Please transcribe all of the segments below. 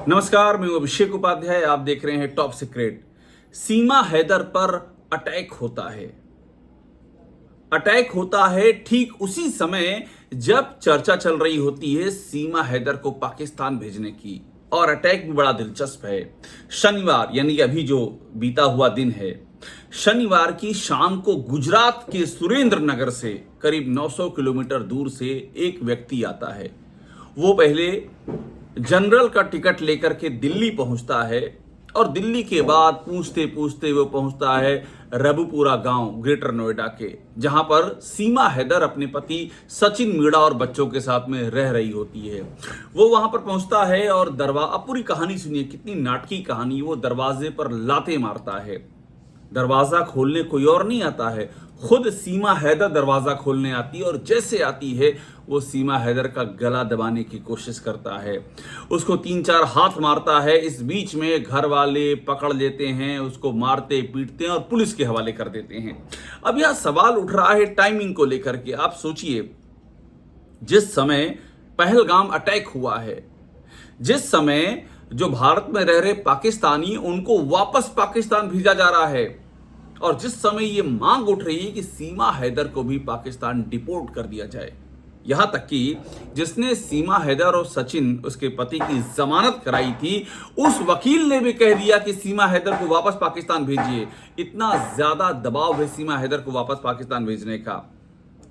नमस्कार, मैं अभिषेक उपाध्याय। आप देख रहे हैं टॉप सीक्रेट। सीमा हैदर पर अटैक होता है। अटैक होता है ठीक उसी समय जब चर्चा चल रही होती है सीमा हैदर को पाकिस्तान भेजने की। और अटैक भी बड़ा दिलचस्प है। शनिवार यानी अभी जो बीता हुआ दिन है, शनिवार की शाम को गुजरात के सुरेंद्र नगर से करीब 900 किलोमीटर दूर से एक व्यक्ति आता है। वो पहले जनरल का टिकट लेकर के दिल्ली पहुंचता है और दिल्ली के बाद पूछते पूछते वो पहुंचता है रबुपुरा गांव ग्रेटर नोएडा के, जहां पर सीमा हैदर अपने पति सचिन मीणा और बच्चों के साथ में रह रही होती है। वो वहां पर पहुंचता है और अब पूरी कहानी सुनिए, कितनी नाटकीय कहानी। वो दरवाजे पर लाते मारता है। दरवाजा खोलने कोई और नहीं आता है, खुद सीमा हैदर दरवाजा खोलने आती है। और जैसे आती है वो सीमा हैदर का गला दबाने की कोशिश करता है, उसको 3-4 हाथ मारता है। इस बीच में घर वाले पकड़ लेते हैं, उसको मारते पीटते हैं और पुलिस के हवाले कर देते हैं। अब यह सवाल उठ रहा है टाइमिंग को लेकर के। आप सोचिए, जिस समय पहलगाम अटैक हुआ है, जिस समय जो भारत में रह रहे पाकिस्तानी उनको वापस पाकिस्तान भेजा जा रहा है, और जिस समय ये मांग उठ रही है कि सीमा हैदर को भी पाकिस्तान डिपोर्ट कर दिया जाए, यहां तक कि जिसने सीमा हैदर और सचिन उसके पति की जमानत कराई थी, उस वकील ने भी कह दिया कि सीमा हैदर को वापस पाकिस्तान भेजिए। इतना ज्यादा दबाव है सीमा हैदर को वापस पाकिस्तान भेजने का।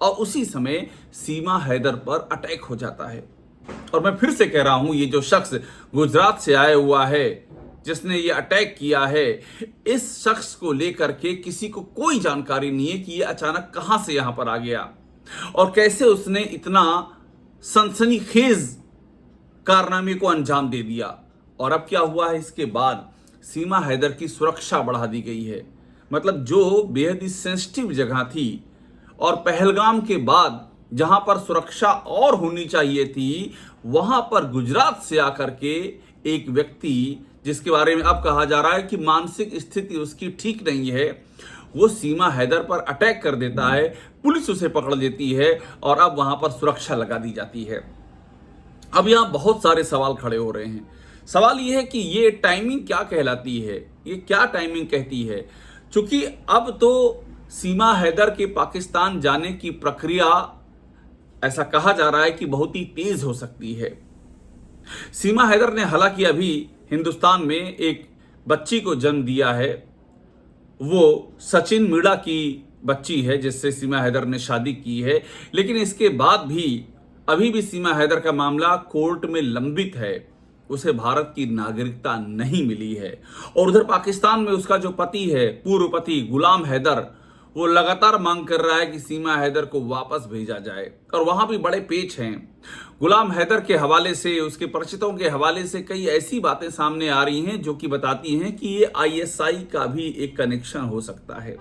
और उसी समय सीमा हैदर पर अटैक हो जाता है। और मैं फिर से कह रहा हूं, ये जो शख्स गुजरात से आया हुआ है, जिसने ये अटैक किया है, इस शख्स को लेकर के किसी को कोई जानकारी नहीं है कि ये अचानक कहां से यहां पर आ गया और कैसे उसने इतना सनसनीखेज कारनामे को अंजाम दे दिया। और अब क्या हुआ है, इसके बाद सीमा हैदर की सुरक्षा बढ़ा दी गई है। मतलब जो बेहद ही सेंसिटिव जगह थी और पहलगाम के बाद जहां पर सुरक्षा और होनी चाहिए थी, वहां पर गुजरात से आकर के एक व्यक्ति, जिसके बारे में अब कहा जा रहा है कि मानसिक स्थिति उसकी ठीक नहीं है, वो सीमा हैदर पर अटैक कर देता है। पुलिस उसे पकड़ लेती है और अब वहां पर सुरक्षा लगा दी जाती है। अब यहां बहुत सारे सवाल खड़े हो रहे हैं। सवाल यह है कि ये टाइमिंग क्या कहलाती है, ये क्या टाइमिंग कहती है। क्योंकि अब तो सीमा हैदर के पाकिस्तान जाने की प्रक्रिया, ऐसा कहा जा रहा है कि बहुत ही तेज हो सकती है। सीमा हैदर ने हालांकि अभी हिंदुस्तान में एक बच्ची को जन्म दिया है। वो सचिन मीणा की बच्ची है जिससे सीमा हैदर ने शादी की है। लेकिन इसके बाद भी अभी भी सीमा हैदर का मामला कोर्ट में लंबित है। उसे भारत की नागरिकता नहीं मिली है। और उधर पाकिस्तान में उसका जो पति है, पूर्व पति गुलाम हैदर, वो लगातार मांग कर रहा है कि सीमा हैदर को वापस भेजा जाए। और वहां भी बड़े पेच हैं। गुलाम हैदर के हवाले से, उसके परिचितों के हवाले से कई ऐसी बातें सामने आ रही हैं जो कि बताती हैं कि ये आईएसआई का भी एक कनेक्शन हो सकता है।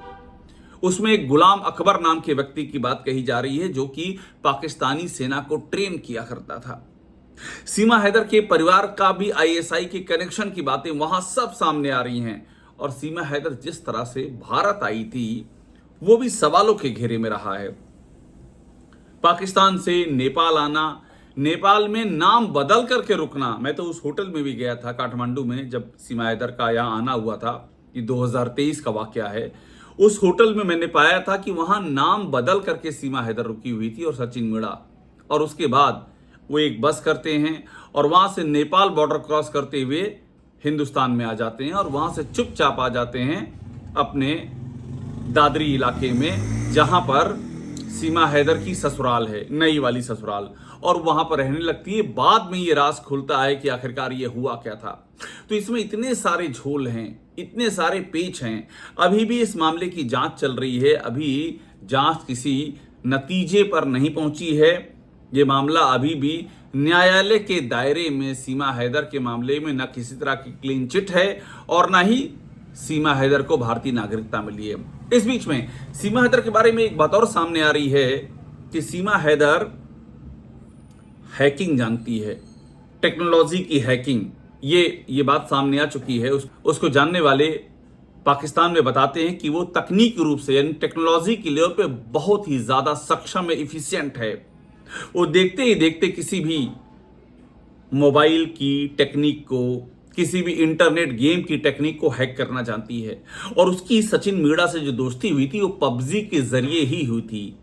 उसमें एक गुलाम अकबर नाम के व्यक्ति की बात कही जा रही है जो कि पाकिस्तानी सेना को ट्रेन किया करता था। सीमा हैदर के परिवार का भी आईएसआई के कनेक्शन की बातें वहां सब सामने आ रही हैं। और सीमा हैदर जिस तरह से भारत आई थी, वो भी सवालों के घेरे में रहा है। पाकिस्तान से नेपाल आना, नेपाल में नाम बदल करके रुकना। मैं तो उस होटल में भी गया था काठमांडू में, जब सीमा हैदर का यहाँ आना हुआ था। ये 2023 का वाकया है। उस होटल में मैंने पाया था कि वहां नाम बदल करके सीमा हैदर रुकी हुई थी और सचिन मीणा। और उसके बाद वो एक बस करते हैं और वहां से नेपाल बॉर्डर क्रॉस करते हुए हिंदुस्तान में आ जाते हैं और वहां से चुपचाप आ जाते हैं अपने दादरी इलाके में, जहां पर सीमा हैदर की ससुराल है, नई वाली ससुराल। और वहां पर रहने लगती है। बाद में ये राज खुलता है कि आखिरकार ये हुआ क्या था। तो इसमें इतने सारे झोल हैं, इतने सारे पेच हैं। अभी भी इस मामले की जांच चल रही है। अभी जांच किसी नतीजे पर नहीं पहुंची है। ये मामला अभी भी न्यायालय के दायरे में सीमा हैदर के मामले में न किसी तरह की क्लीन चिट है और न ही सीमा हैदर को भारतीय नागरिकता मिली है। इस बीच में सीमा हैदर के बारे में एक बात और सामने आ रही है कि सीमा हैदर हैकिंग जानती है, टेक्नोलॉजी की हैकिंग। ये बात सामने आ चुकी है। उसको जानने वाले पाकिस्तान में बताते हैं कि वो तकनीकी रूप से, यानी टेक्नोलॉजी की लेवल पे बहुत ही ज्यादा सक्षम है, इफिशिएंट है। वो देखते ही देखते किसी भी मोबाइल की टेक्निक को, किसी भी इंटरनेट गेम की टेक्निक को हैक करना जानती है। और उसकी सचिन मीणा से जो दोस्ती हुई थी वो पबजी के जरिए ही हुई थी।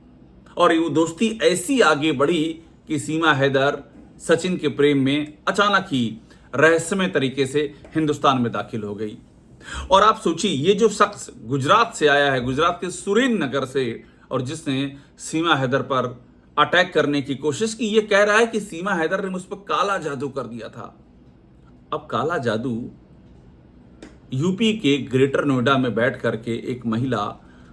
और वो दोस्ती ऐसी आगे बढ़ी कि सीमा हैदर सचिन के प्रेम में अचानक ही रहस्यमय तरीके से हिंदुस्तान में दाखिल हो गई। और आप सोचिए, ये जो शख्स गुजरात से आया है, गुजरात के सुरेंद्रनगर से, और जिसने सीमा हैदर पर अटैक करने की कोशिश की, ये कह रहा है कि सीमा हैदर ने मुझ पर काला जादू कर दिया था। अब काला जादू यूपी के ग्रेटर नोएडा में बैठ करके एक महिला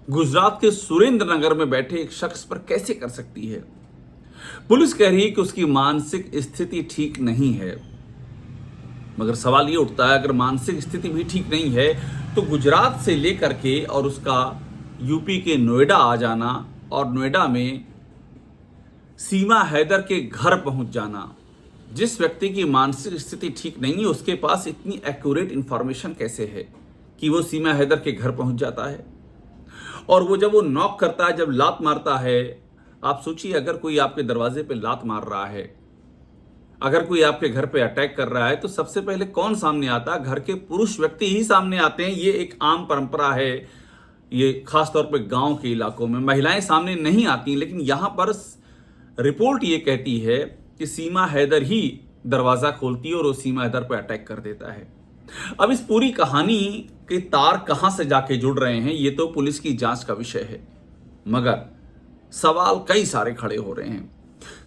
गुजरात के सुरेंद्रनगर में बैठे एक शख्स पर कैसे कर सकती है? पुलिस कह रही है कि उसकी मानसिक स्थिति ठीक नहीं है। मगर सवाल ये उठता है, अगर मानसिक स्थिति भी ठीक नहीं है तो गुजरात से लेकर के और उसका यूपी के नोएडा आ जाना और नोएडा में सीमा हैदर के घर पहुंच जाना, जिस व्यक्ति की मानसिक स्थिति ठीक नहीं है उसके पास इतनी एक्यूरेट इंफॉर्मेशन कैसे है कि वो सीमा हैदर के घर पहुंच जाता है? और वो जब वो नॉक करता है, जब लात मारता है, आप सोचिए अगर कोई आपके दरवाजे पे लात मार रहा है, अगर कोई आपके घर पे अटैक कर रहा है तो सबसे पहले कौन सामने आता है? घर के पुरुष व्यक्ति ही सामने आते हैं। ये एक आम परंपरा है, ये खासतौर पे गांव के इलाकों में महिलाएं सामने नहीं आती। लेकिन यहां पर रिपोर्ट ये कहती है कि सीमा हैदर ही दरवाजा खोलती है और वो सीमा हैदर पर अटैक कर देता है। अब इस पूरी कहानी के तार कहां से जाके जुड़ रहे हैं, ये तो पुलिस की जांच का विषय है। मगर सवाल कई सारे खड़े हो रहे हैं।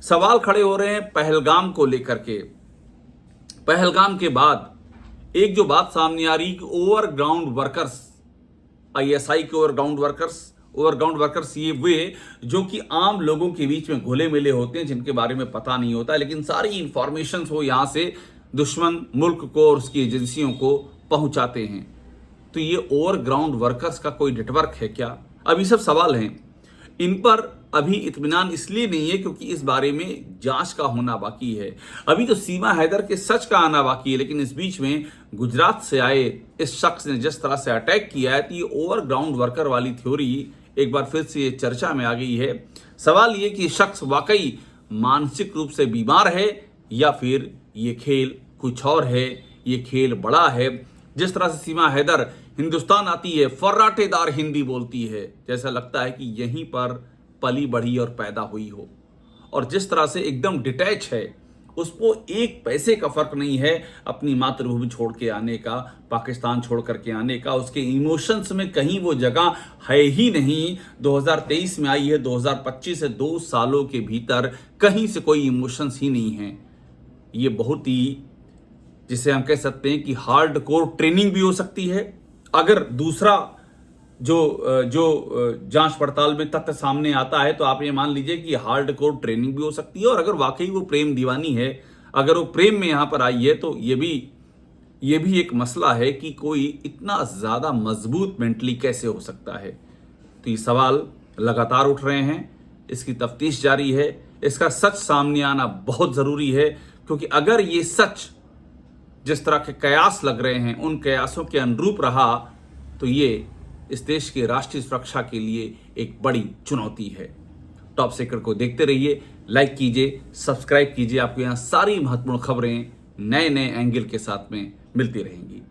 सवाल खड़े हो रहे हैं पहलगाम को लेकर के। पहलगाम के बाद एक जो बात सामने आ रही कि ओवरग्राउंड वर्कर्स, आईएसआई के ओवरग्राउंड वर्कर्स ये वे जो कि आम लोगों के बीच में घुले मिले होते हैं, जिनके बारे में पता नहीं होता, लेकिन सारी इंफॉर्मेशन वो यहां से दुश्मन मुल्क को और उसकी एजेंसियों को पहुंचाते हैं। तो ये ओवरग्राउंड वर्कर्स का कोई नेटवर्क है क्या? अब ये सब सवाल हैं। इन पर अभी इत्मीनान इसलिए नहीं है क्योंकि इस बारे में जांच का होना बाकी है। अभी तो सीमा हैदर के सच का आना बाकी है। लेकिन इस बीच में गुजरात से आए इस शख्स ने जिस तरह से अटैक किया है, तो ये ओवरग्राउंड वर्कर वाली थ्योरी एक बार फिर से ये चर्चा में आ गई है। सवाल ये कि शख्स वाकई मानसिक रूप से बीमार है या फिर ये खेल कुछ और है, ये खेल बड़ा है। जिस तरह से सीमा हैदर हिंदुस्तान आती है, फर्राटेदार हिंदी बोलती है, जैसा लगता है कि यहीं पर पली बढ़ी और पैदा हुई हो। और जिस तरह से एकदम डिटैच है, उसको एक पैसे का फर्क नहीं है अपनी मातृभूमि छोड़ के आने का, पाकिस्तान छोड़ करके आने का। उसके इमोशंस में कहीं वो जगह है ही नहीं। 2023 में आई है, 2025 से 2 सालों के भीतर कहीं से कोई इमोशंस ही नहीं है। ये बहुत ही, जिसे हम कह सकते हैं कि हार्डकोर ट्रेनिंग भी हो सकती है। अगर दूसरा जो जांच पड़ताल में तथ्य सामने आता है तो आप ये मान लीजिए कि हार्डकोर ट्रेनिंग भी हो सकती है। और अगर वाकई वो प्रेम दीवानी है, अगर वो प्रेम में यहां पर आई है, तो ये भी एक मसला है कि कोई इतना ज्यादा मजबूत मेंटली कैसे हो सकता है। तो ये सवाल लगातार उठ रहे हैं, इसकी तफ्तीश जारी है, इसका सच सामने आना बहुत जरूरी है। क्योंकि अगर ये सच जिस तरह के कयास लग रहे हैं उन कयासों के अनुरूप रहा तो ये इस देश की राष्ट्रीय सुरक्षा के लिए एक बड़ी चुनौती है। टॉप सीक्रेट को देखते रहिए, लाइक कीजिए, सब्सक्राइब कीजिए। आपको यहाँ सारी महत्वपूर्ण खबरें नए नए एंगल के साथ में मिलती रहेंगी।